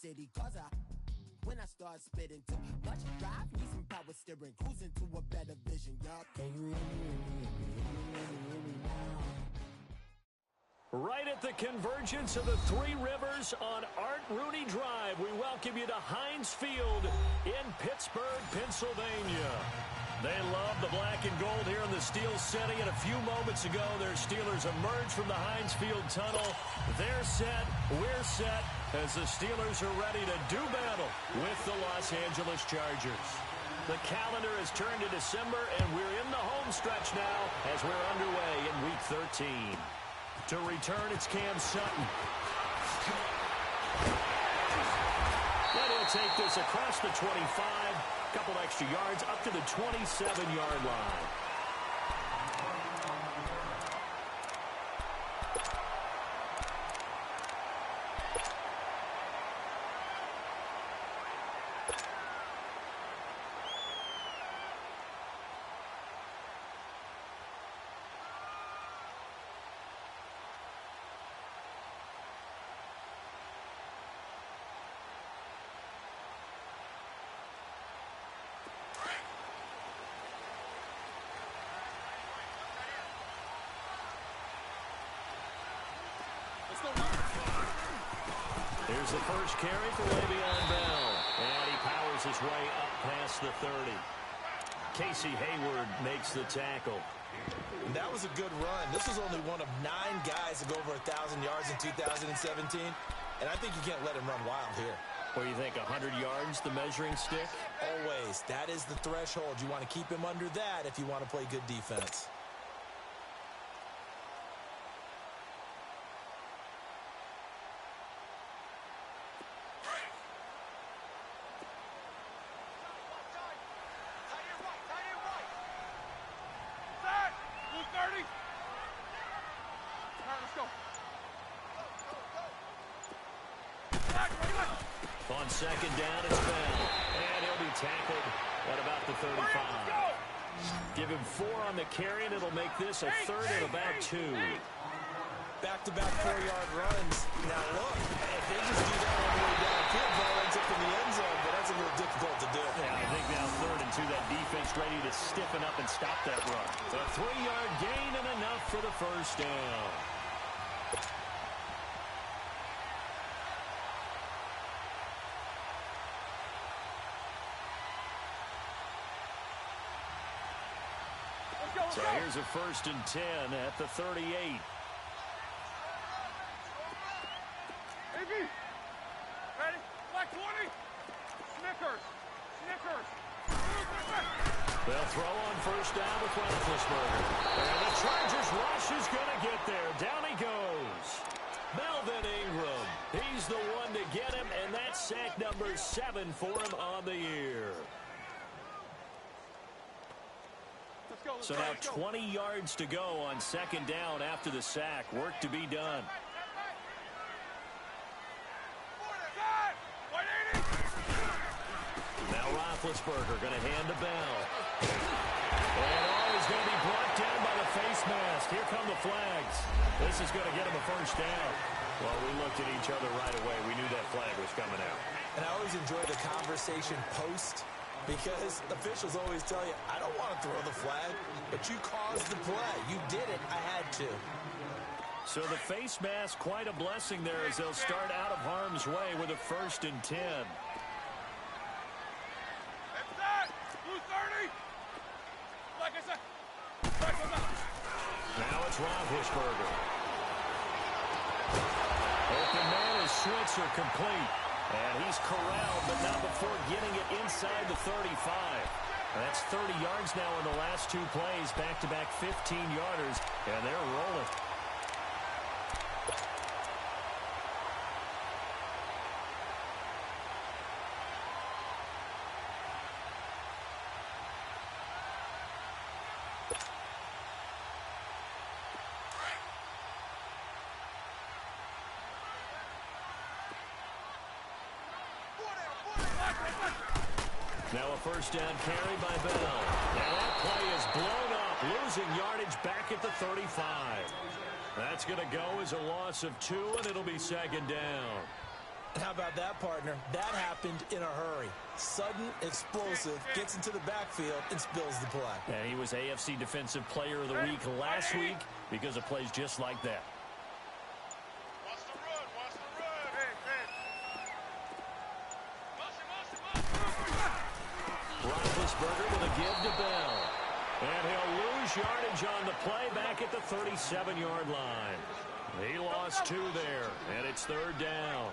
city, cause when I start spitting too much drive, need some power steering, cruising to a better vision, y'all. Can you hear me now? Right at the convergence of the Three Rivers on Art Rooney Drive, we welcome you to Heinz Field in Pittsburgh, Pennsylvania. They love the black and gold here in the Steel City, and a few moments ago, their Steelers emerged from the Heinz Field tunnel. They're set, we're set, as the Steelers are ready to do battle with the Los Angeles Chargers. The calendar has turned to December, and we're in the home stretch now as we're underway in Week 13. To return, it's Cam Sutton. And he'll take this across the 25, a couple extra yards, up to the 27-yard line. Here's the first carry for Le'Veon Bell. And he powers his way up past the 30. Casey Hayward makes the tackle. And that was a good run. This was only one of 9 guys to go over 1,000 yards in 2017. And I think you can't let him run wild here. What do you think, 100 yards, the measuring stick? Always. That is the threshold. You want to keep him under that if you want to play good defense. On second down, it's Bell. And he'll be tackled at about the 35. Give him 4 on the carry, and it'll make this a third and about 2. Back-to-back 4-yard runs. Now, look, if they just do that on the way downfield, ball ends up in the end zone, but that's a little difficult to do. Yeah, I think now third and 2, that defense ready to stiffen up and stop that run. A 3-yard gain and enough for the first down. So here's a 1st and 10 at the 38. Ready? Black 20. Snickers. They'll throw on first down with Roethlisberger. And the Chargers rush is going to get there. Down he goes. Melvin Ingram. He's the one to get him, and that's sack number 7 for him on the year. So now 20 yards to go on second down after the sack. Work to be done. Now Roethlisberger going to hand to Bell. And he's going to be brought down by the face mask. Here come the flags. This is going to get him a first down. Well, we looked at each other right away. We knew that flag was coming out. And I always enjoy the conversation post, because officials always tell you, I don't want to throw the flag, but you caused the play. You did it. I had to. So the face mask, quite a blessing there as they'll start out of harm's way with a 1st and 10. Now it's Roethlisberger. Open man is Switzer complete. And he's corralled, but not before getting it inside the 35. That's 30 yards now in the last 2 plays, back-to-back 15-yarders, and they're rolling. Now a first down carry by Bell. And that play is blown up, losing yardage back at the 35. That's going to go as a loss of 2, and it'll be second down. How about that, partner? That happened in a hurry. Sudden, explosive, gets into the backfield, and spills the play. And he was AFC Defensive Player of the Week last week because of plays just like that. Watch the run, watch the run. Roethlisberger with a give to Bell. And he'll lose yardage on the play back at the 37-yard line. He lost 2 there, and it's 3rd down.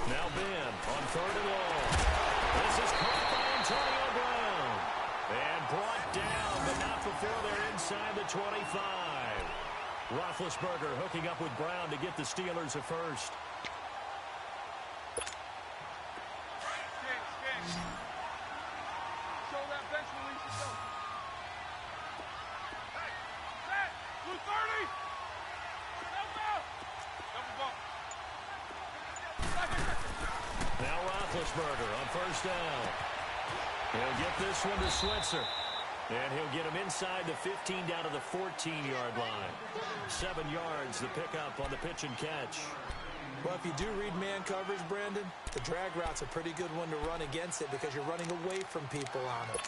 Now Ben on 3rd and long. This is caught by Antonio Brown. And brought down, but not before they're inside the 25. Roethlisberger hooking up with Brown to get the Steelers a first. Show that bench release yourself. Hey, set, blue 30. Double bump. Now Roethlisberger on 1st down. He'll get this one to Switzer. And he'll get him inside the 15 down to the 14-yard line. 7 yards the pickup on the pitch and catch. Well, if you do read man coverage, Brandon, the drag route's a pretty good one to run against it because you're running away from people on it.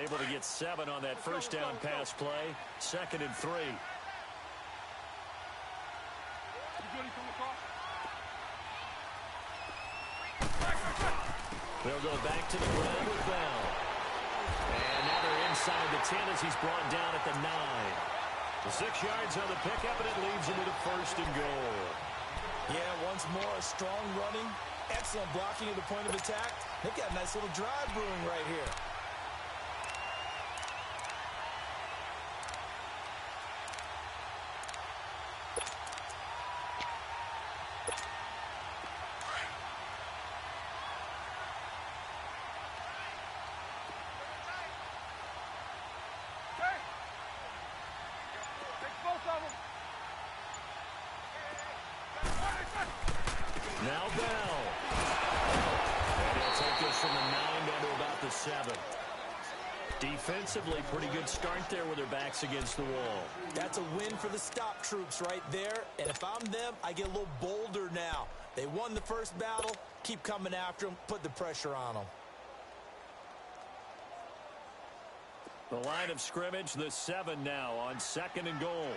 Able to get 7 on that 1st down pass play. 2nd and 3. They'll go back to the ground with Bell. And now they're inside the 10 as he's brought down at the 9. The 6 yards on the pickup, and it leads him to the 1st and goal. Yeah, once more, a strong running, excellent blocking at the point of attack. They've got a nice little drive brewing right here. Now Bell. And he'll take this from the 9 down to about the 7. Defensively, pretty good start there with their backs against the wall. That's a win for the stop troops right there. And if I'm them, I get a little bolder now. They won the first battle. Keep coming after them. Put the pressure on them. The line of scrimmage, the 7 now on 2nd and goal.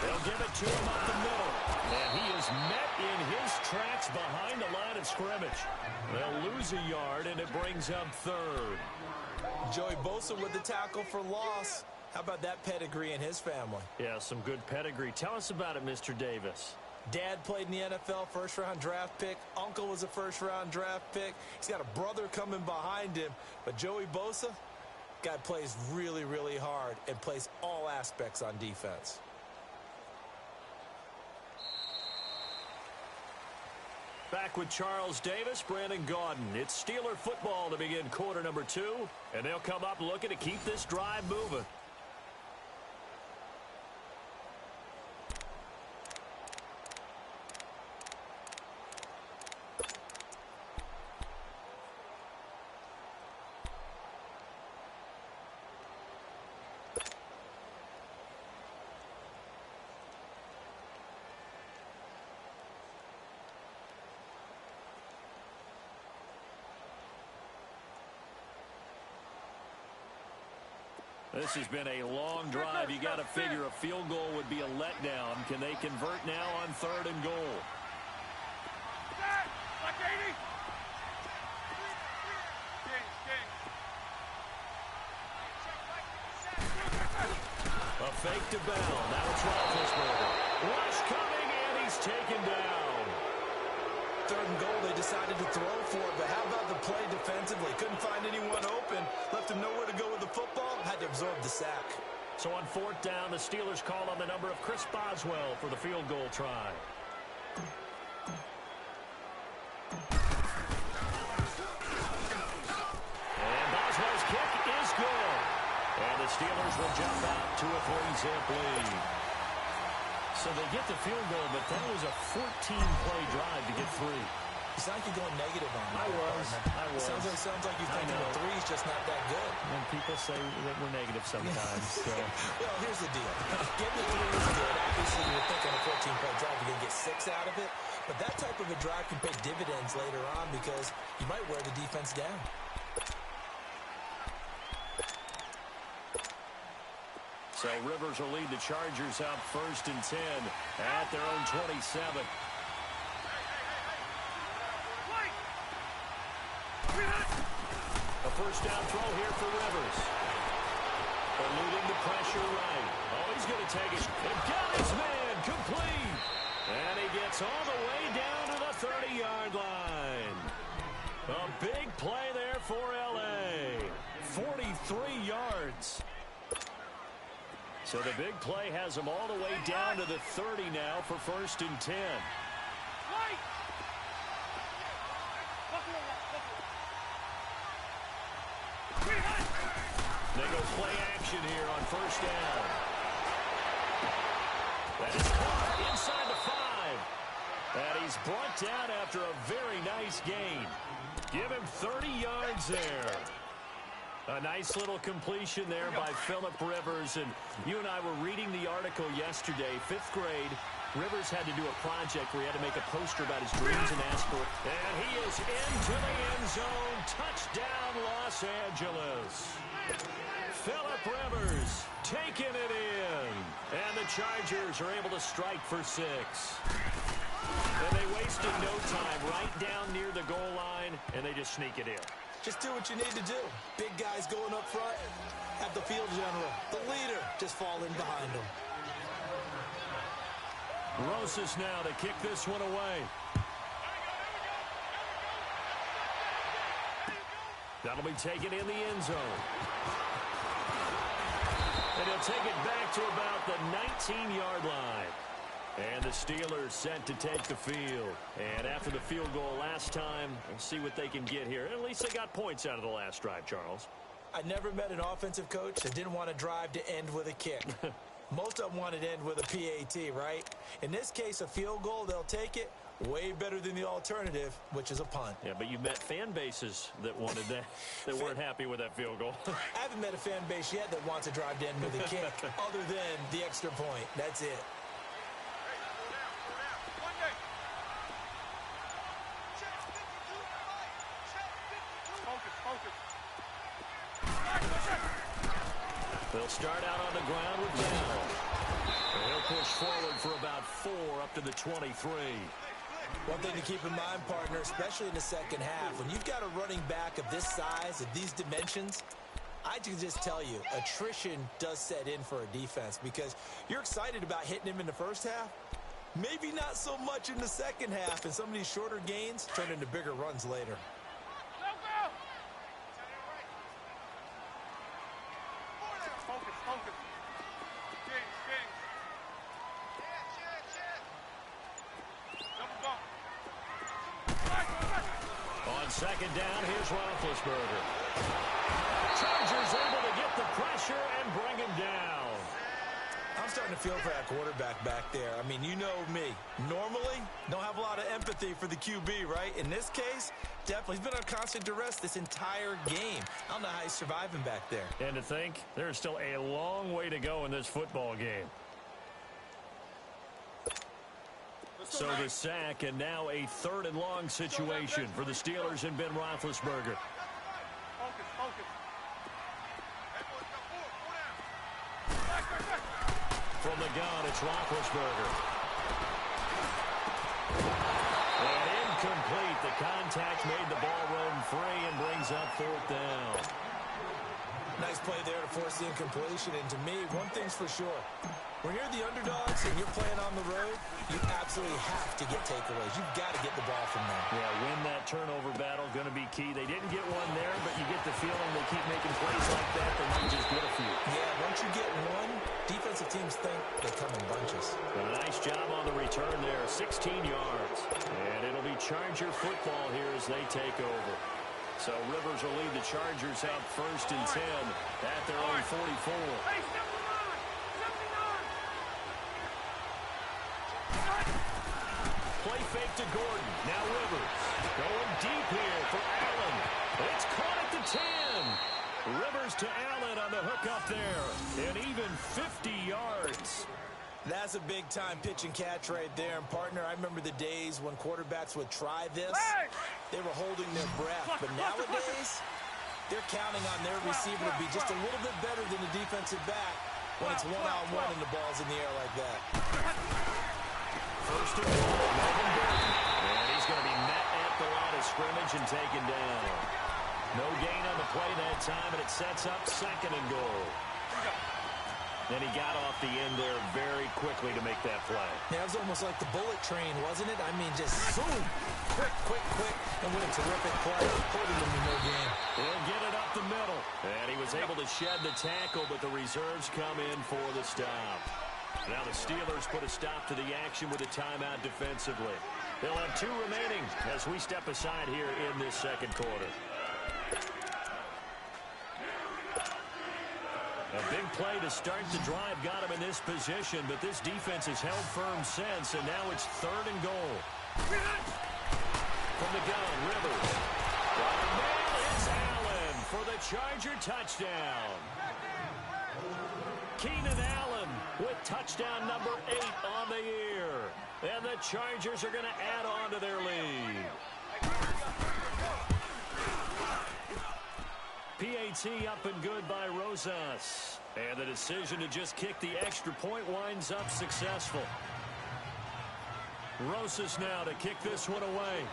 They'll give it to him up the middle. And he is met in his tracks behind the line of scrimmage. They'll lose a yard, and it brings up 3rd. Joey Bosa with the tackle for loss. How about that pedigree in his family? Yeah, some good pedigree. Tell us about it, Mr. Davis. Dad played in the NFL, first-round draft pick. Uncle was a first-round draft pick. He's got a brother coming behind him. But Joey Bosa, guy plays really, really hard and plays all aspects on defense. Back with Charles Davis, Brandon Gaudin. It's Steeler football to begin quarter number 2. And they'll come up looking to keep this drive moving. This has been a long drive. You got to figure a field goal would be a letdown. Can they convert now on 3rd and goal? A fake to Bell. Now it's Roethlisberger. Rush coming, and he's taken down. 3rd and goal, they decided to throw for it, but how about the play defensively? Couldn't find anyone open, left him nowhere to go with the football, had to absorb the sack. So on fourth down, the Steelers call on the number of Chris Boswell for the field goal try. And Boswell's kick is good. And the Steelers will jump out to a 3-zip lead. So they get the field goal, but that was a 14-play drive to get 3. It's like you're going negative on me. I was. Sounds like you're thinking the 3's just not that good. And people say that we're negative sometimes. So. Well, here's the deal. Getting the 3 is good. Obviously, you're thinking a 14-play drive, you're going to get 6 out of it. But that type of a drive can pay dividends later on because you might wear the defense down. So Rivers will lead the Chargers out 1st and 10 at their own 27. A first down throw here for Rivers. Eluding the pressure right. Oh, he's going to take it. And got his man complete. And he gets all the way down to the 30-yard line. A big play there for L.A. 43 yards. So the big play has them all the way down to the 30 now for 1st and 10. They go play action here on 1st down. That is caught inside the 5. And he's brought down after a very nice gain. Give him 30 yards there. A nice little completion there by Phillip Rivers. And you and I were reading the article yesterday, 5th grade. Rivers had to do a project where he had to make a poster about his dreams and aspirations. And he is into the end zone. Touchdown, Los Angeles. Phillip Rivers taking it in. And the Chargers are able to strike for 6. And they wasted no time right down near the goal line, and they just sneak it in. Just do what you need to do. Big guys going up front. Have the field general, the leader, just fall in behind him. Rosas now to kick this one away. That'll be taken in the end zone. And he'll take it back to about the 19-yard line. And the Steelers set to take the field. And after the field goal last time, we'll see what they can get here. At least they got points out of the last drive, Charles. I never met an offensive coach that didn't want a drive to end with a kick. Most of them wanted to end with a PAT, right? In this case, a field goal, they'll take it. Way better than the alternative, which is a punt. Yeah, but you met fan bases that wanted that, that weren't happy with that field goal. I haven't met a fan base yet that wants a drive to end with a kick, other than the extra point. That's it. They'll start out on the ground with Bell. And he'll push forward for about 4 up to the 23. One thing to keep in mind, partner, especially in the second half, when you've got a running back of this size, of these dimensions, I can just tell you, attrition does set in for a defense because you're excited about hitting him in the first half. Maybe not so much in the second half, and some of these shorter gains turn into bigger runs later. Second down, here's Roethlisberger. Chargers able to get the pressure and bring him down. I'm starting to feel for that quarterback back there. I mean, you know me. Normally, don't have a lot of empathy for the QB, right? In this case, definitely. He's been on constant duress this entire game. I don't know how he's surviving back there. And to think, there's still a long way to go in this football game. So the sack, and now a 3rd and long situation for the Steelers and Ben Roethlisberger. From the gun, it's Roethlisberger. And incomplete. The contact made the ball roam free and brings up 4th down. Nice play there to force the incompletion. And to me, one thing's for sure. When you're the underdogs and you're playing on the road, you absolutely have to get takeaways. You've got to get the ball from them. Yeah, win that turnover battle, going to be key. They didn't get one there, but you get the feeling they keep making plays like that. They might just get a few. Yeah, once you get one, defensive teams think they come in bunches. A nice job on the return there, 16 yards. And it'll be Charger football here as they take over. So Rivers will lead the Chargers out 1st and 10 at their own 44. Hey, step the line! Step the line! Play fake to Gordon. Now Rivers going deep here for Allen. It's caught at the 10. Rivers to Allen on the hook up there. And even 50 yards. That's a big-time pitch and catch right there. And, partner, I remember the days when quarterbacks would try this. They were holding their breath. But nowadays, they're counting on their receiver to be just a little bit better than the defensive back when it's one-on-one and the ball's in the air like that. 1st and 1, Melvin Gordon. And he's going to be met at the line of scrimmage and taken down. No gain on the play that time, and it sets up 2nd and goal. Then he got off the end there very quickly to make that play. Yeah, it was almost like the bullet train, wasn't it? I mean, just zoom, quick, and what a terrific play, holding them to no gain. He'll get it up the middle, and he was able to shed the tackle, but the reserves come in for the stop. Now the Steelers put a stop to the action with a timeout defensively. They'll have 2 remaining as we step aside here in this 2nd quarter. A big play to start the drive got him in this position, but this defense has held firm since, and now it's 3rd and goal. From the gun, Rivers. It's Allen for the Charger touchdown. Keenan Allen with touchdown number 8 on the year. And the Chargers are going to add on to their lead. PAT up and good by Rosas. And the decision to just kick the extra point winds up successful. Rosas now to kick this one away.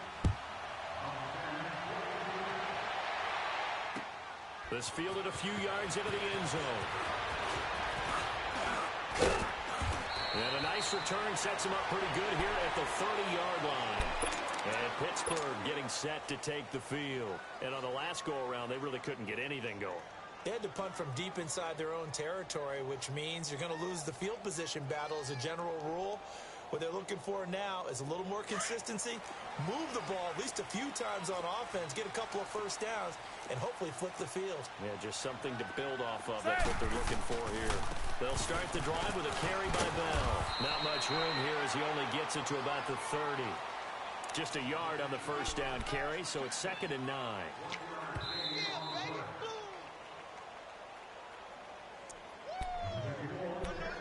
This fielded a few yards into the end zone. And a nice return sets him up pretty good here at the 30-yard line. And Pittsburgh getting set to take the field. And on the last go-around, they really couldn't get anything going. They had to punt from deep inside their own territory, which means you're going to lose the field position battle as a general rule. What they're looking for now is a little more consistency, move the ball at least a few times on offense, get a couple of first downs, and hopefully flip the field. Yeah, just something to build off of. That's what they're looking for here. They'll start the drive with a carry by Bell. Not much room here as he only gets it to about the 30. Just a yard on the first down carry, so it's 2nd and 9.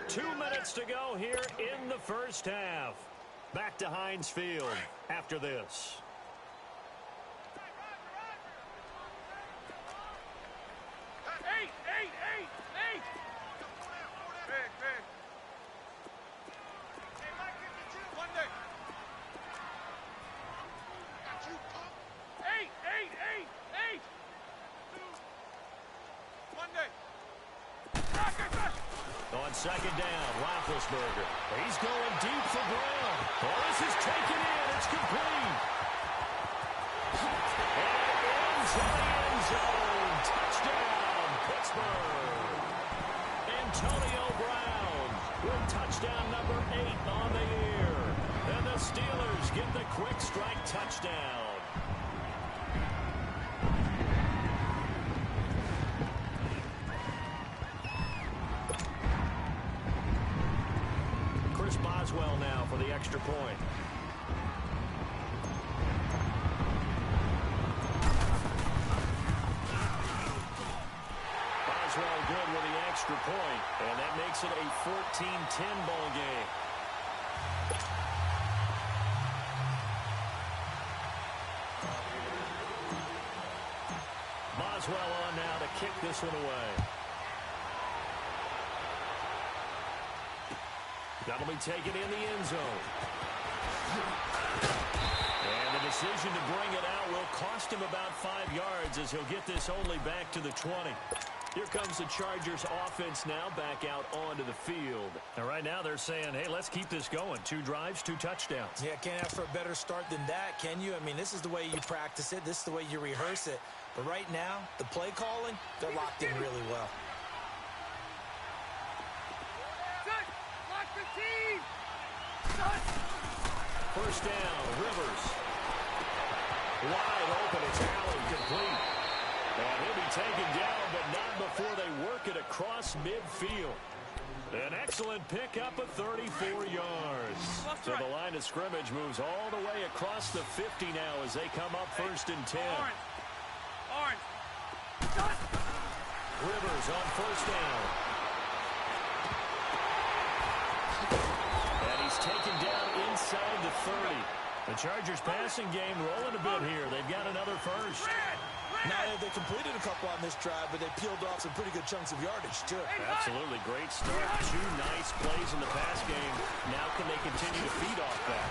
2 minutes to go here in the first half. Back to Heinz Field after this. On 2nd down, Roethlisberger. He's going deep for Brown. Oh, this is taken in. It's complete. And into the end zone. Touchdown, Pittsburgh. Antonio Brown with touchdown number 8 on the year. And the Steelers get the quick strike touchdown. Boswell now for the extra point. Boswell good with the extra point, and that makes it a 14-10 ball game. Boswell on now to kick this one away. That'll be taken in the end zone. And the decision to bring it out will cost him about 5 yards as he'll get this only back to the 20. Here comes the Chargers offense now back out onto the field. And right now they're saying, hey, let's keep this going. 2 drives, 2 touchdowns. Yeah, can't ask for a better start than that, can you? I mean, this is the way you practice it. This is the way you rehearse it. But right now, the play calling, they're locked in really well. Lock the team! First down, Rivers. Wide open, it's Allen, complete. And he'll be taken down, but not before they work it across midfield. An excellent pickup of 34 yards. So the line of scrimmage moves all the way across the 50 now as they come up first and 10. Orange. Rivers on first down. And he's taken down inside the 30. The Chargers passing game rolling a bit here. They've got another first. Now, they completed a couple on this drive, but they peeled off some pretty good chunks of yardage, too. Absolutely. Great start. 2 nice plays in the pass game. Now can they continue to feed off that?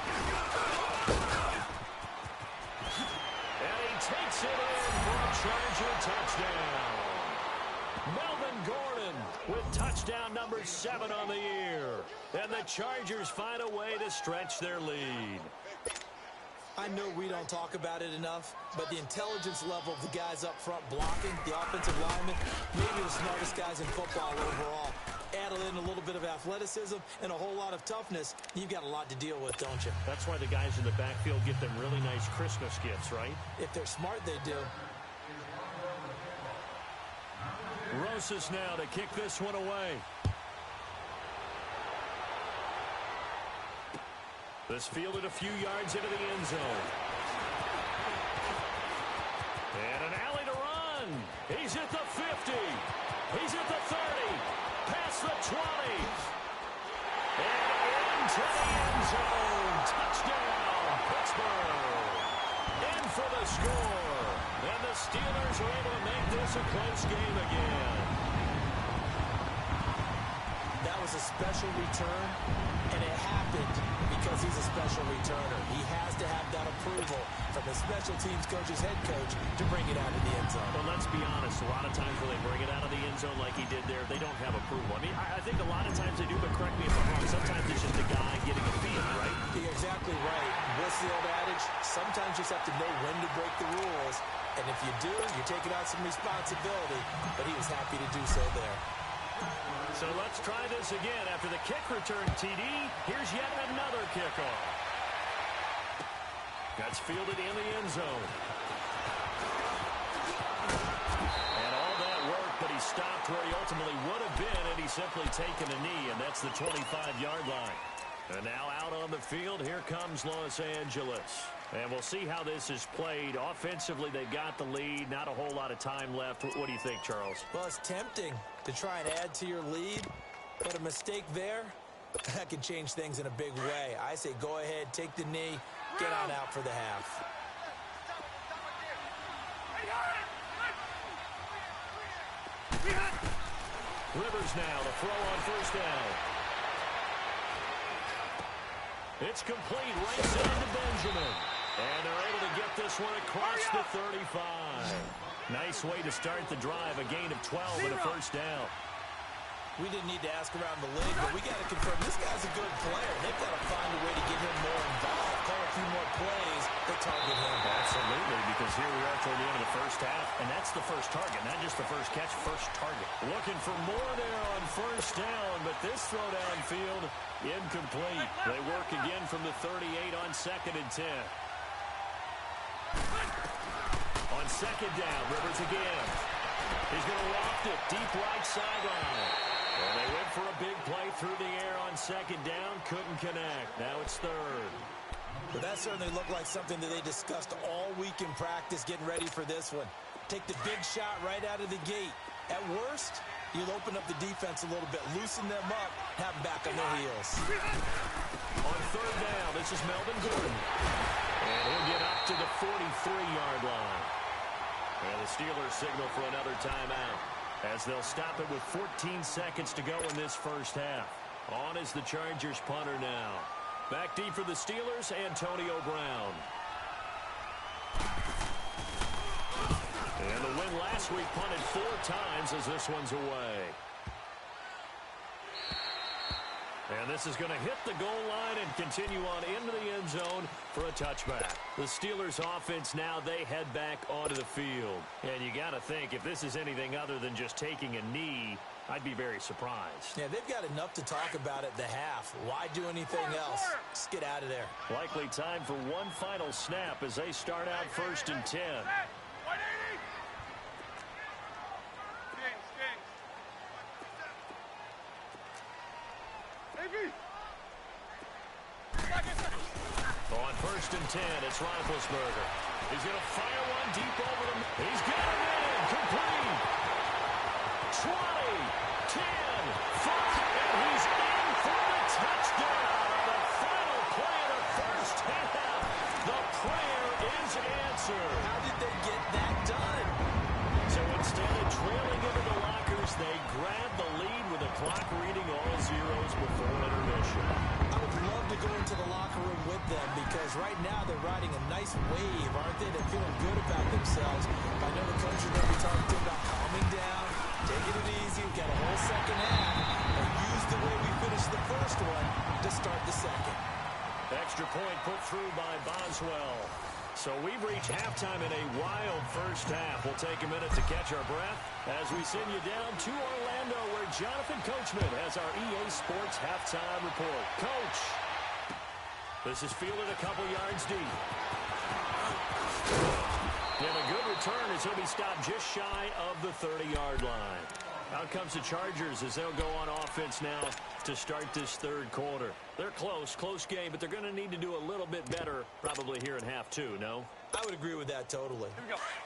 And he takes it in for a Charger touchdown. Melvin Gordon with touchdown number 7 on the year. And the Chargers find a way to stretch their lead. I know we don't talk about it enough, but the intelligence level of the guys up front blocking, the offensive linemen, maybe the smartest guys in football overall. Add in a little bit of athleticism and a whole lot of toughness, you've got a lot to deal with, don't you? That's why the guys in the backfield get them really nice Christmas gifts, right? If they're smart, they do. Rosas now to kick this one away. This fielded a few yards into the end zone. And an alley to run. He's at the 50. He's at the 30. Past the 20. And into the end zone. Touchdown, Pittsburgh. In for the score. And the Steelers are able to make this a close game again. That was a special return, and it happened because he's a special returner. He has to have that approval from the special teams coach's head coach to bring it out of the end zone. Well, let's be honest. A lot of times when they bring it out of the end zone like he did there, they don't have approval. I mean, I think a lot of times they do, but correct me if I'm wrong. Sometimes it's just a guy getting a feeling, right? You're exactly right. What's the old adage? Sometimes you just have to know when to break the rules. And if you do, you're taking on some responsibility. But he was happy to do so there. So let's try this again. After the kick return TD, here's yet another kickoff. That's fielded in the end zone. And all that work, but he stopped where he ultimately would have been, and he's simply taken a knee, and that's the 25-yard line. And now out on the field, here comes Los Angeles. And we'll see how this is played. Offensively, they've got the lead. Not a whole lot of time left. What do you think, Charles? Well, it's tempting to try and add to your lead, but a mistake there, that can change things in a big way. I say go ahead, take the knee, get on out for the half. Rivers now, the throw on first down. It's complete, right side to Benjamin. And they're able to get this one across the 35. Nice way to start the drive, a gain of 12 and a first down. We didn't need to ask around the league, but we got to confirm this guy's a good player. They've got to find a way to get him more involved, call a few more plays that target him. Absolutely, because here we are toward the end of the first half, and that's the first target, not just the first catch, first target. Looking for more there on first down, but this throw downfield, incomplete. They work again from the 38 on 2nd and 10. On 2nd down, Rivers again. He's going to loft it deep right sideline. And they went for a big play through the air on 2nd down. Couldn't connect. Now it's 3rd. But that certainly looked like something that they discussed all week in practice getting ready for this one. Take the big shot right out of the gate. At worst, you'll open up the defense a little bit, loosen them up, have them back on their heels. On 3rd down, this is Melvin Gordon. And he'll get up to the 43-yard line. And the Steelers signal for another timeout as they'll stop it with 14 seconds to go in this first half. On is the Chargers punter now. Back deep for the Steelers, Antonio Brown. And And the win last week punted 4 times as this one's away. And this is going to hit the goal line and continue on into the end zone for a touchback. The Steelers offense now, they head back onto the field. And you got to think, if this is anything other than just taking a knee, I'd be very surprised. Yeah, they've got enough to talk about at the half. Why do anything else? Just get out of there. Likely time for one final snap as they start out 1st and 10. On 1st and 10, it's Roethlisberger. He's going to fire one deep over them. He's got it in. Complete. 20, 10, 5, and he's in for the touchdown. The final play of the first half. The prayer is answered. How did they get that done? So instead of trailing into the lockers, they grab the lead with the clock reading all zeros before intermission. I would love to go into the locker room with them because right now they're riding a nice wave, aren't they? They're feeling good about themselves. I know the coach is going to be talking to them about calming down, taking it easy. We've got a whole second half. And use the way we finished the first one to start the second. Extra point put through by Boswell. So we've reached halftime in a wild first half. We'll take a minute to catch our breath as we send you down to Orlando where Jonathan Coachman has our EA Sports halftime report. Coach, this is fielded a couple yards deep. And a good return as he'll be stopped just shy of the 30-yard line. Out comes the Chargers as they'll go on offense now to start this third quarter. They're close game, but they're going to need to do a little bit better probably here in half 2, no? I would agree with that totally.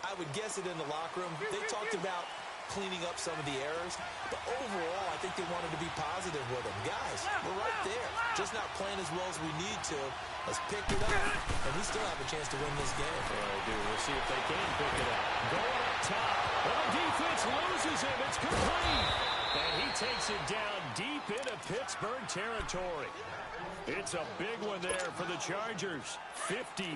I would guess it in the locker room. They talked about cleaning up some of the errors, but overall, I think they wanted to be positive with them. Guys, we're right there. Just not playing as well as we need to. Let's pick it up, and we still have a chance to win this game. Well, they do. We'll see if they can pick it up. Going up top. Well, the defense loses him. It's complete. And he takes it down deep into Pittsburgh territory. It's a big one there for the Chargers. 53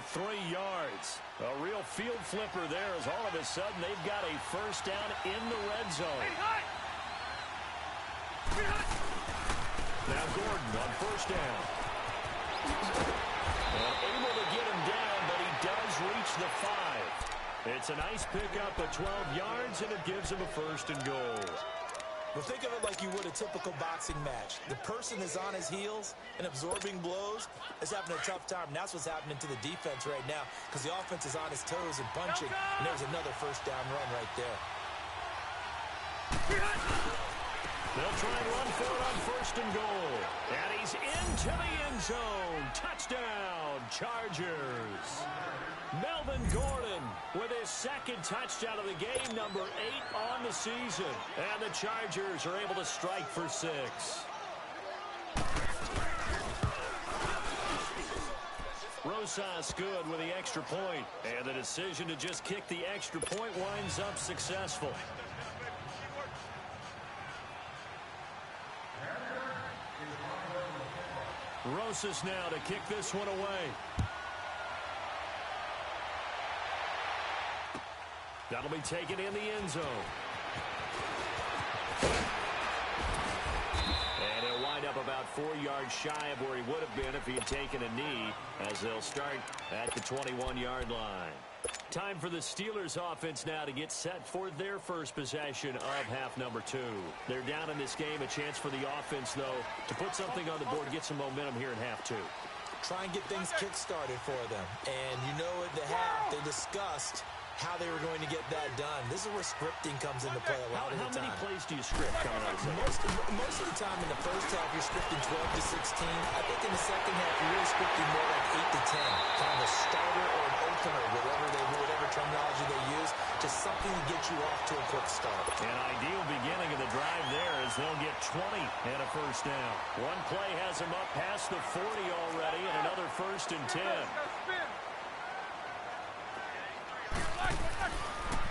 yards. A real field flipper there as all of a sudden they've got a first down in the red zone. Now Gordon on first down. And able to get him down, but he does reach the 5. It's a nice pickup of 12 yards, and it gives him a first and goal. Well, think of it like you would a typical boxing match. The person is on his heels and absorbing blows is having a tough time. And that's what's happening to the defense right now because the offense is on his toes and punching. And there's another first down run right there. They'll try and run for it on first and goal. And he's into the end zone. Touchdown, Chargers. Melvin Gordon with his second touchdown of the game, number 8 on the season. And the Chargers are able to strike for 6. Rosas good with the extra point. And the decision to just kick the extra point winds up successful. Rosas now to kick this one away. That'll be taken in the end zone. And he'll wind up about 4 yards shy of where he would have been if he had taken a knee as they'll start at the 21-yard line. Time for the Steelers offense now to get set for their first possession of half number 2. They're down in this game. A chance for the offense, though, to put something on the board, get some momentum here in half 2. Try and get things kick-started for them. And you know at the half they discussed how they were going to get that done. This is where scripting comes into play a lot of the time. How many plays do you script coming out of most of the time in the first half, you're scripting 12 to 16. I think in the second half, you're really scripting more like 8 to 10. Kind of a starter or an opener, whatever terminology they use, just something to get you off to a quick start. An ideal beginning of the drive there as they'll get 20 and a first down. One play has them up past the 40 already and another first and 10.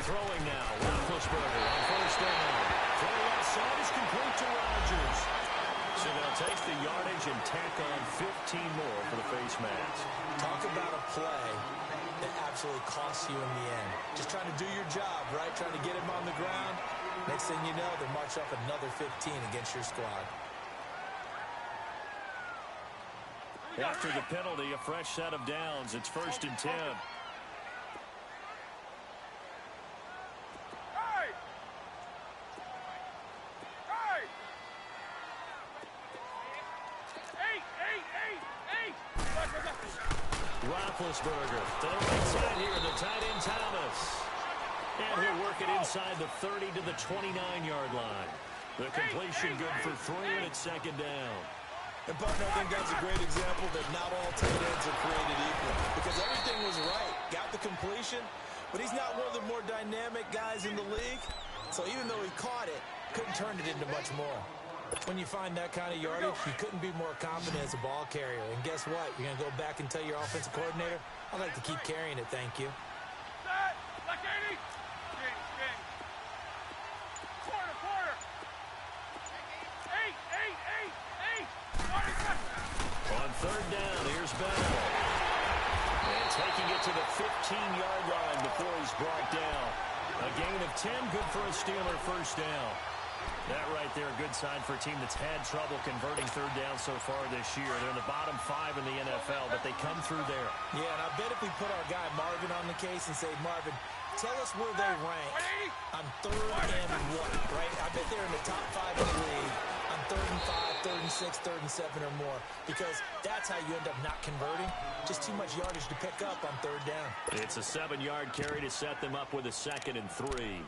Throwing now, Roethlisberger on first down. Throw left side is complete to Rodgers. So they'll take the yardage and tack on 15 more for the face mask. Talk about a play that absolutely costs you in the end. Just trying to do your job, right? Trying to get him on the ground. Next thing you know, they march up another 15 against your squad. After the penalty, a fresh set of downs. It's 1st and 10. Roethlisberger to the right side here, the tight end Thomas. And he'll work it inside the 30 to the 29-yard line. The completion good for 3, and it's 2nd down. And, partner, I think that's a great example that not all tight ends are created equal. Because everything was right. Got the completion, but he's not one of the more dynamic guys in the league. So even though he caught it, couldn't turn it into much more. When you find that kind of yardage, you couldn't be more confident as a ball carrier. And guess what? You're going to go back and tell your offensive coordinator, I'd like to keep carrying it, thank you. On 3rd down, here's Bell. And taking it to the 15-yard line before he's brought down. A gain of 10, good for a Steeler 1st down. That right there, a good sign for a team that's had trouble converting 3rd down so far this year. They're in the bottom 5 in the NFL, but they come through there. Yeah, and I bet if we put our guy Marvin on the case and say, Marvin, tell us where they rank on 3rd and 1, right? I bet they're in the top 5 in the league on 3rd and 5, 3rd and 6, 3rd and 7 or more, because that's how you end up not converting. Just too much yardage to pick up on 3rd down. It's a 7-yard carry to set them up with a 2nd and 3.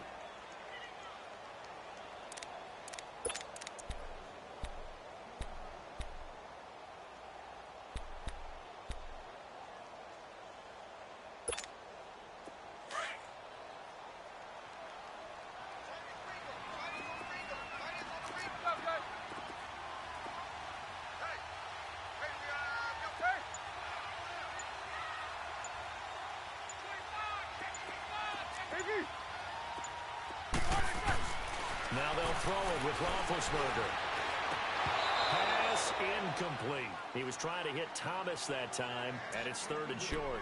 Now they'll throw it with Roethlisberger. Pass incomplete. He was trying to hit Thomas that time, and it's 3rd and short.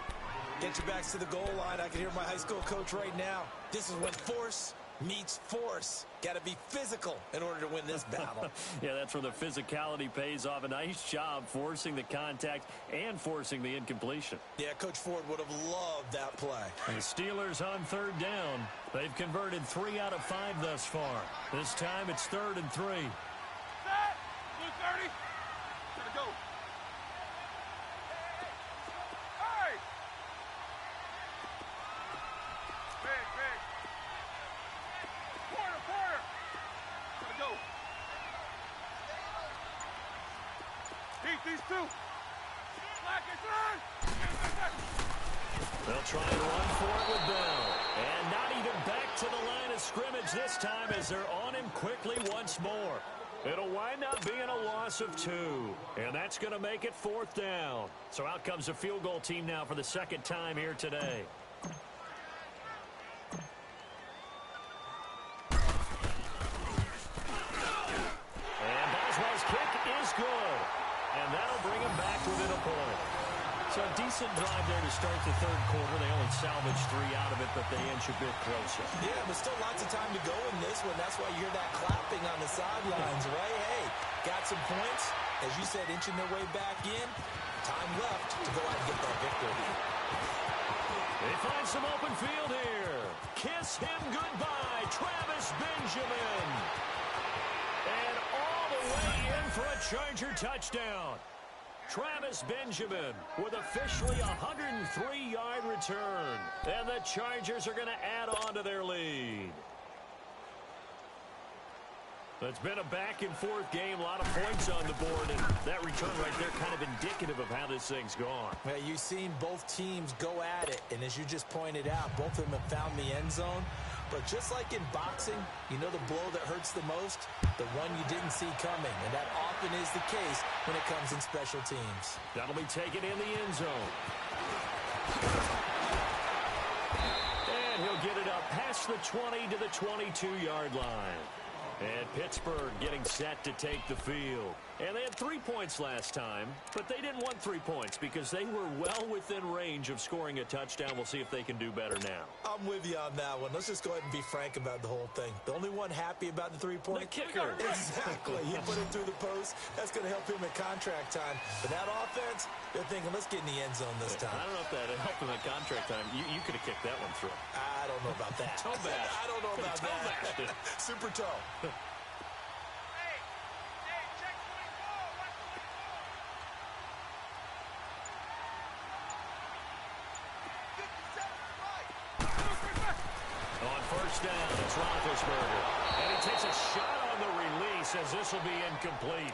Get your backs to the goal line. I can hear my high school coach right now. This is when force meets force. Got to be physical in order to win this battle. Yeah, that's where the physicality pays off. A nice job forcing the contact and forcing the incompletion. Yeah, Coach Ford would have loved that play. And the Steelers on 3rd down. They've converted 3 out of 5 thus far. This time it's 3rd and 3. Set! Blue 30. Gotta go. Hey! Big. Porter. Gotta go. Keep these 2. Black is run! They'll try and run for it with Bell. And not even back to the line of scrimmage this time as they're on him quickly once more. It'll wind up being a loss of 2. And that's going to make it 4th down. So out comes the field goal team now for the 2nd time here today. And Boswell's kick is good. And that'll bring him back within a point. So a decent drive there to start the 3rd quarter. They only salvaged 3 out of it, but they inch a bit closer. Yeah, but still lots of time to go in this one. That's why you hear that clapping on the sidelines, right? Hey, got some points. As you said, inching their way back in. Time left to go out and get that victory. They find some open field here. Kiss him goodbye, Travis Benjamin. And all the way in for a Charger touchdown. Travis Benjamin with officially a 103-yard return. And the Chargers are going to add on to their lead. It's been a back-and-forth game, a lot of points on the board, and that return right there kind of indicative of how this thing's gone. Well, you've seen both teams go at it, and as you just pointed out, both of them have found the end zone. But just like in boxing, you know the blow that hurts the most? The one you didn't see coming, and that often is the case when it comes in special teams. That'll be taken in the end zone. And he'll get it up past the 20 to the 22-yard line. And Pittsburgh getting set to take the field. And they had 3 points last time, but they didn't want 3 points because they were well within range of scoring a touchdown. We'll see if they can do better now. I'm with you on that one. Let's just go ahead and be frank about the whole thing. The only one happy about the 3-point? The kicker. Exactly. He put it through the post. That's going to help him at contract time. But that offense, they're thinking, let's get in the end zone this time. I don't know if that helped him at contract time. You could have kicked that one through. I don't know about that. Toe bash. I don't know about that. Super toe. On first down, it's Roethlisberger. And he takes a shot on the release as this will be incomplete.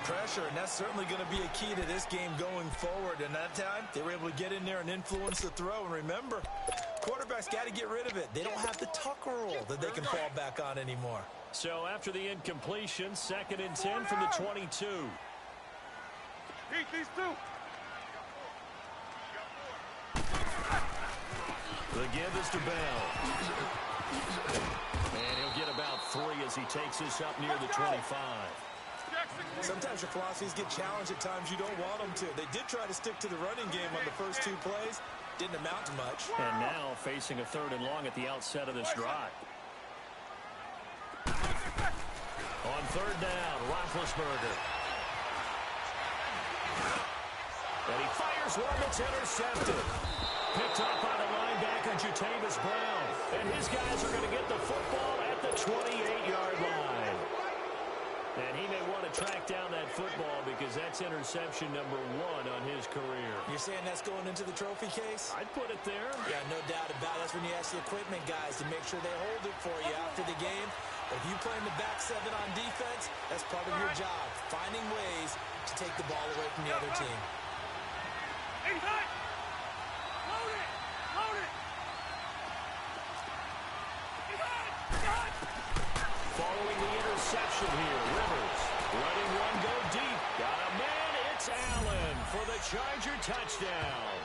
Pressure, and that's certainly going to be a key to this game going forward. And that time, they were able to get in there and influence the throw. And remember, quarterbacks got to get rid of it. They don't have the tucker roll that they can fall back on anymore. So after the incompletion, 2nd and 10 from the 22. Heat these two. The give is to Bell. And he'll get about 3 as he takes this up near the 25. Sometimes your philosophies get challenged at times you don't want them to. They did try to stick to the running game on the first 2 plays. Didn't amount to much. And now facing a 3rd and long at the outset of this drive. On 3rd down, Roethlisberger. And he fires one that's intercepted. Picked up by the linebacker, Jatavis Brown. And his guys are going to get the football at the 28-yard line. And he may want to track down that football because that's interception number 1 on his career. You're saying that's going into the trophy case? I'd put it there. Yeah, no doubt about it. That's when you ask the equipment guys to make sure they hold it for you after the game. But if you play in the back 7 on defense, that's part of your job, finding ways to take the ball away from the other team. Load it! Load it! Following the interception here, Rivers letting one go deep. Got a man, it's Allen for the Charger touchdown.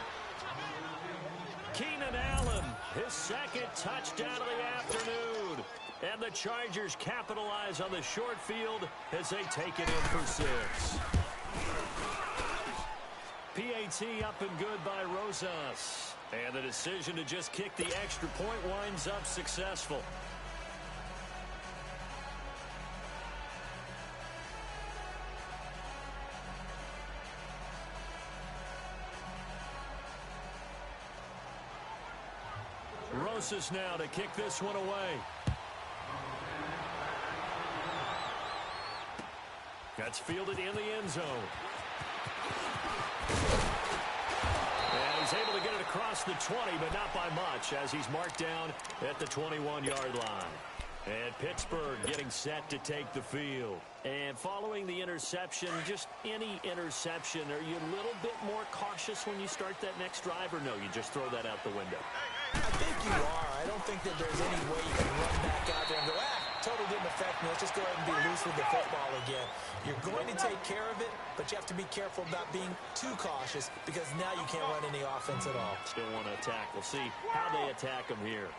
Keenan Allen, his 2nd touchdown of the afternoon. And the Chargers capitalize on the short field as they take it in for 6. PAT up and good by Rosas. And the decision to just kick the extra point winds up successful. Rosas now to kick this one away. That's fielded in the end zone. And he's able to get it across the 20, but not by much, as he's marked down at the 21-yard line. And Pittsburgh getting set to take the field. And following the interception, just any interception, are you a little bit more cautious when you start that next drive, or no, you just throw that out the window? I think you are. I don't think that there's any way you can run back out there and go, totally didn't affect me. Let's just go ahead and be loose with the football again. You're going to take care of it, but you have to be careful about being too cautious because now you can't run any offense at all. Still want to attack. We'll see how they attack him here.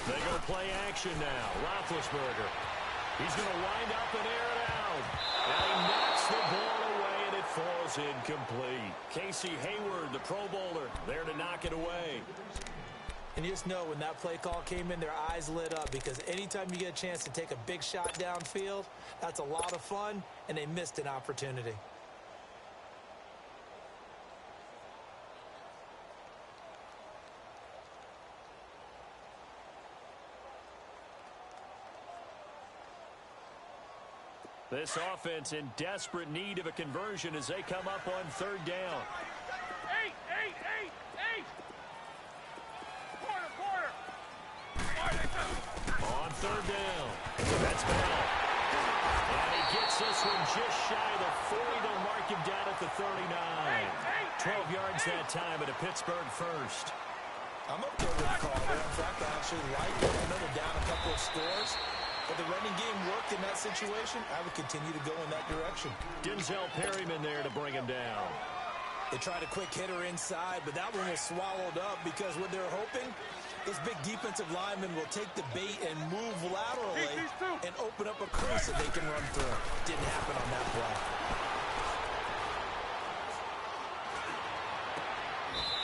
They go play action now. Roethlisberger. He's going to wind up and air it out. And he knocks the ball away, and it falls incomplete. Casey Hayward, the Pro Bowler, there to knock it away. And you just know when that play call came in, their eyes lit up because anytime you get a chance to take a big shot downfield, that's a lot of fun, and they missed an opportunity. This offense in desperate need of a conversion as they come up on 3rd down. 8! Quarter! On 3rd down. That's Bell. And he gets this one just shy of the 40. They'll mark him down at the 39. 12 yards that time at a Pittsburgh first. I'm okay with the call there. In fact, I actually like it. I know they're down a couple of scores. But the running game worked in that situation. I would continue to go in that direction. Denzel Perryman there to bring him down. They tried a quick hitter inside, but that one was swallowed up because what they're hoping Those big defensive linemen will take the bait and move laterally and open up a crease that they can run through. Didn't happen on that play.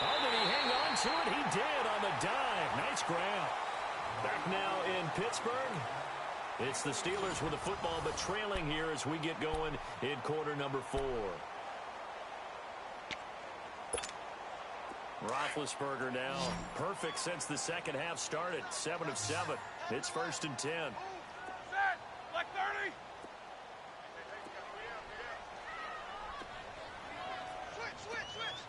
Oh, did he hang on to it? He did on the dive. Nice grab. Back now in Pittsburgh. It's the Steelers with the football, but trailing here as we get going in quarter number 4. Roethlisberger now, perfect since the second half started. 7 of 7. It's 1st and 10. Set. Like 30. Switch.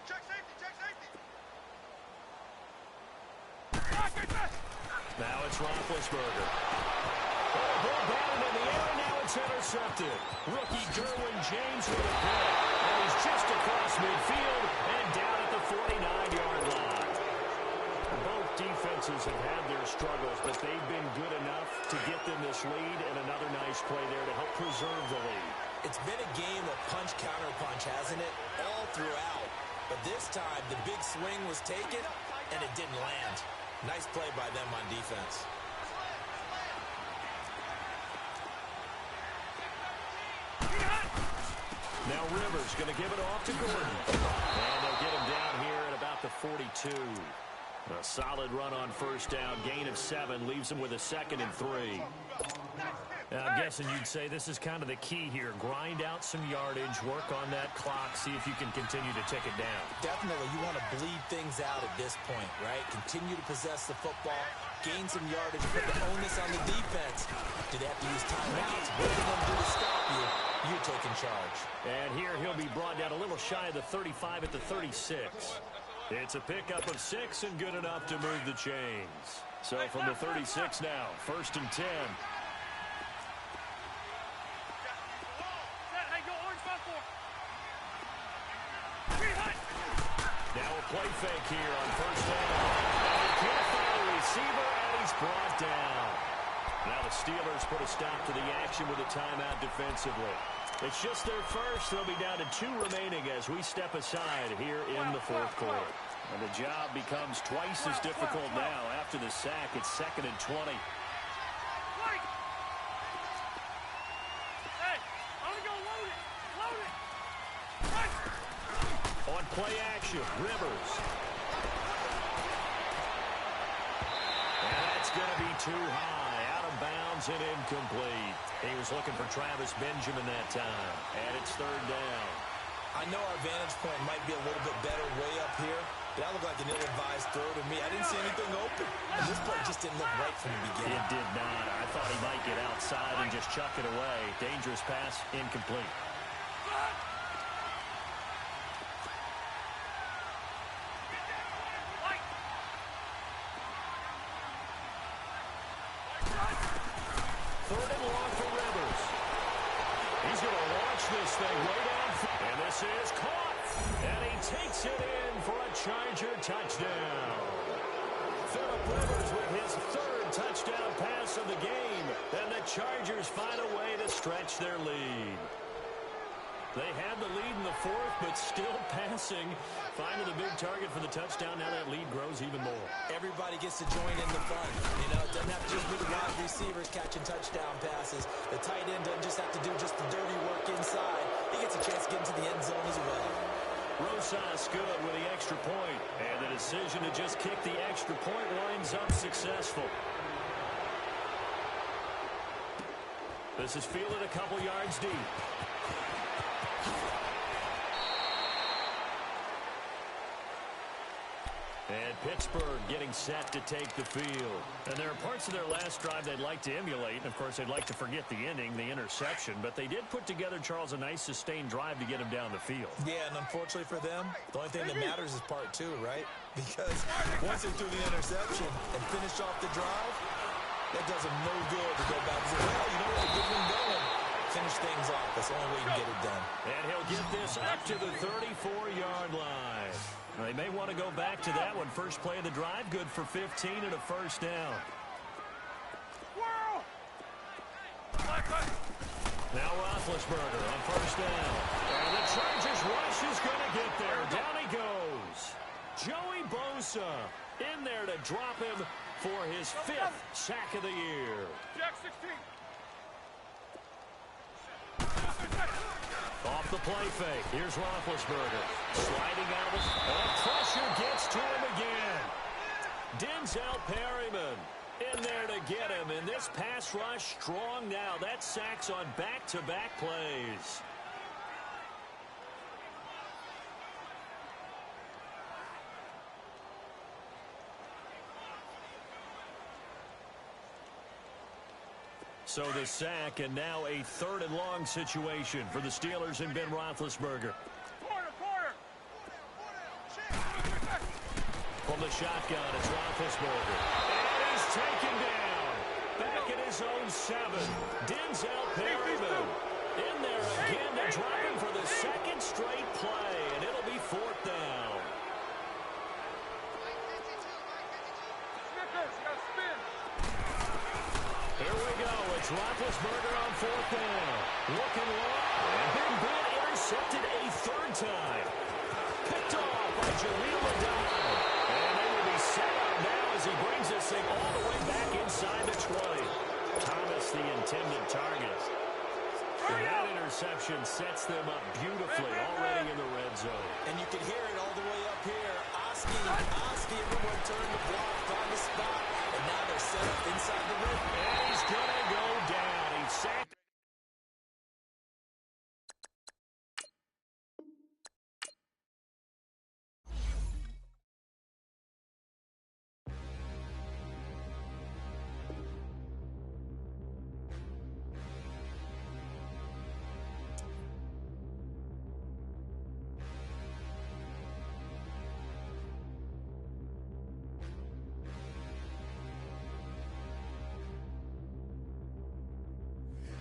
Check safety. Now it's Roethlisberger. Ball batted in the air, now it's intercepted. Rookie Derwin James with a pick. And he's just across midfield and down at the 49-yard line. Both defenses have had their struggles, but they've been good enough to get them this lead, and another nice play there to help preserve the lead. It's been a game of punch-counter-punch, hasn't it? All throughout. But this time, the big swing was taken, and it didn't land. Nice play by them on defense. Now Rivers going to give it off to Gordon. And they'll get him down here at about the 42. A solid run on first down. Gain of 7 leaves him with a 2nd and 3. I'm guessing you'd say this is kind of the key here. Grind out some yardage, work on that clock, see if you can continue to tick it down. Definitely, you want to bleed things out at this point, right? Continue to possess the football, gain some yardage, put the onus on the defense. Do they have to use timeouts? What are they going to do to stop you? You're taking charge. And here he'll be brought down a little shy of the 35 at the 36. It's a pickup of 6 and good enough to move the chains. So from the 36 now, 1st and 10. Now a play fake here on first down. And he can't find a receiver, and he's brought down. Now the Steelers put a stop to the action with a timeout defensively. It's just their first. They'll be down to 2 remaining as we step aside here in the 4th quarter. And the job becomes twice as difficult now after the sack. It's 2nd and 20. On play action, Rivers. And that's going to be too high. Out of bounds and incomplete. He was looking for Travis Benjamin that time. And it's 3rd down. I know our vantage point might be a little bit better way up here, but that looked like an ill-advised throw to me. I didn't see anything open. And this play just didn't look right from the beginning. It did not. I thought he might get outside and just chuck it away. Dangerous pass, incomplete. This thing way down, and this is caught, and he takes it in for a Charger touchdown. Phillip Rivers with his 3rd touchdown pass of the game, and the Chargers find a way to stretch their lead. They had the lead in the 4th, but still passing. Finding the big target for the touchdown. Now that lead grows even more. Everybody gets to join in the fun. You know, it doesn't have to just be the wide receivers catching touchdown passes. The tight end doesn't just have to do just the dirty work inside. He gets a chance to get into the end zone as well. Rosas good with the extra point. And the decision to just kick the extra point winds up successful. This is fielded a couple yards deep. And Pittsburgh getting set to take the field. And there are parts of their last drive they'd like to emulate. And, of course, they'd like to forget the ending, the interception. But they did put together, Charles, a nice sustained drive to get him down the field. Yeah, and unfortunately for them, the only thing that matters is part 2, right? Because once they threw the interception and finished off the drive, that does them no good to go back and say, well, you know what, get them going. Finish things off. That's the only way you can get it done. And he'll get this up to the 34-yard line. They may want to go back to that one. First play of the drive, good for 15 and a 1st down. Now Roethlisberger on first down. And the Chargers rush is going to get there. Down he goes. Joey Bosa in there to drop him for his 5th sack of the year. Jack 16. Off the play fake. Here's Roethlisberger. Sliding out of it. And pressure gets to him again. Denzel Perryman in there to get him. And this pass rush strong now. That sacks on back-to-back plays. So the sack, and now a 3rd and long situation for the Steelers and Ben Roethlisberger. Corner. From the shotgun, it's Roethlisberger. And he's taken down. Back at his own 7. Denzel Perryman in there again to drop him for the 2nd straight play, and it'll be 4th down. Snickers, you gotta spin. Here we go. It's Roethlisberger on 4th down. Looking long. Big Ben intercepted a 3rd time. Picked off by Jaleel Adama. And they will be set up now as he brings this thing all the way back inside the 20. Thomas, the intended target. And that interception sets them up beautifully already in the red zone. And you can hear it all the way up here. Oski, everyone turned the block, found the spot, and now they're set up inside the rim. And he's going to go down. He's sacked.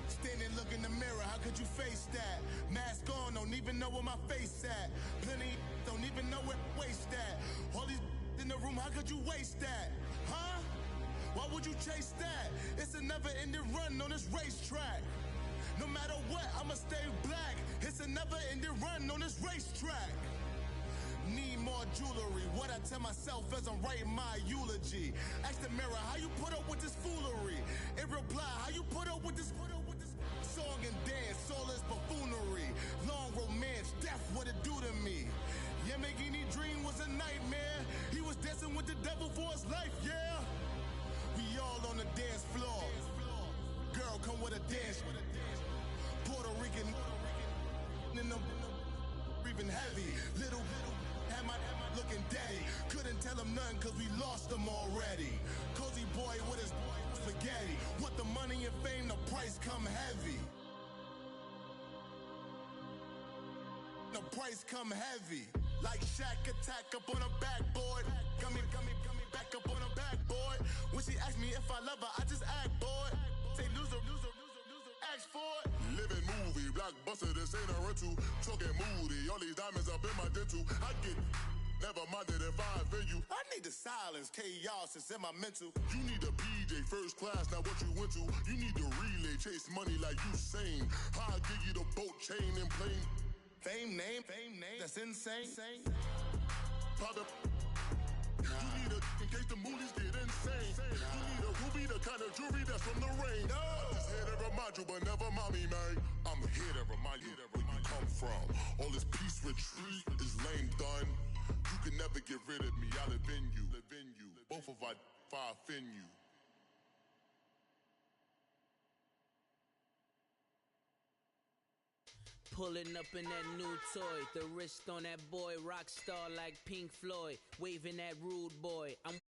Standing, look in the mirror, how could you face that? Mask on, don't even know where my face at. Plenty, don't even know where waste at. All these in the room, how could you waste that? Huh? Why would you chase that? It's a never-ending run on this racetrack. No matter what, I'ma stay black. It's a never-ending run on this racetrack. Need more jewelry. What I tell myself as I'm writing my eulogy. Ask the mirror, how you put up with this foolery? It reply, how you put up with this song and dance, all this buffoonery. Long romance, death, what it do to me. Yamagini dream was a nightmare. He was dancing with the devil for his life, yeah. We all on the dance floor. Girl, come with a dance. Puerto Rican in the breathing heavy. Little had my looking daddy. Couldn't tell him nothing cause we lost him already. Cozy boy with his spaghetti. What the money and fame, the price come heavy. The price come heavy. Like Shaq attack up on a backboard. Gummy, back up on a backboard. When she asked me if I love her, I just act bored. Say loser, ask for it. Living movie, blockbuster, this ain't a rental. Talking moody, all these diamonds up in my dental. I get never minded if I offend you. I need the silence, chaos is in my mental. You need a PJ, first class, not what you went to. You need the relay, chase money like you sane. How I give you the boat, chain, and plane. Fame name, that's insane. Pop up. You need a, in case the movies get insane. You need a ruby, the kind of jewelry that's from the rain. I'm just here to remind you, but never mommy, man. I'm here to remind you where you come from. All this peace retreat is lame done. You can never get rid of me, I live in you. Both of our offend you. Pulling up in that new toy, the wrist on that boy, rock star like Pink Floyd, waving that rude boy. I'm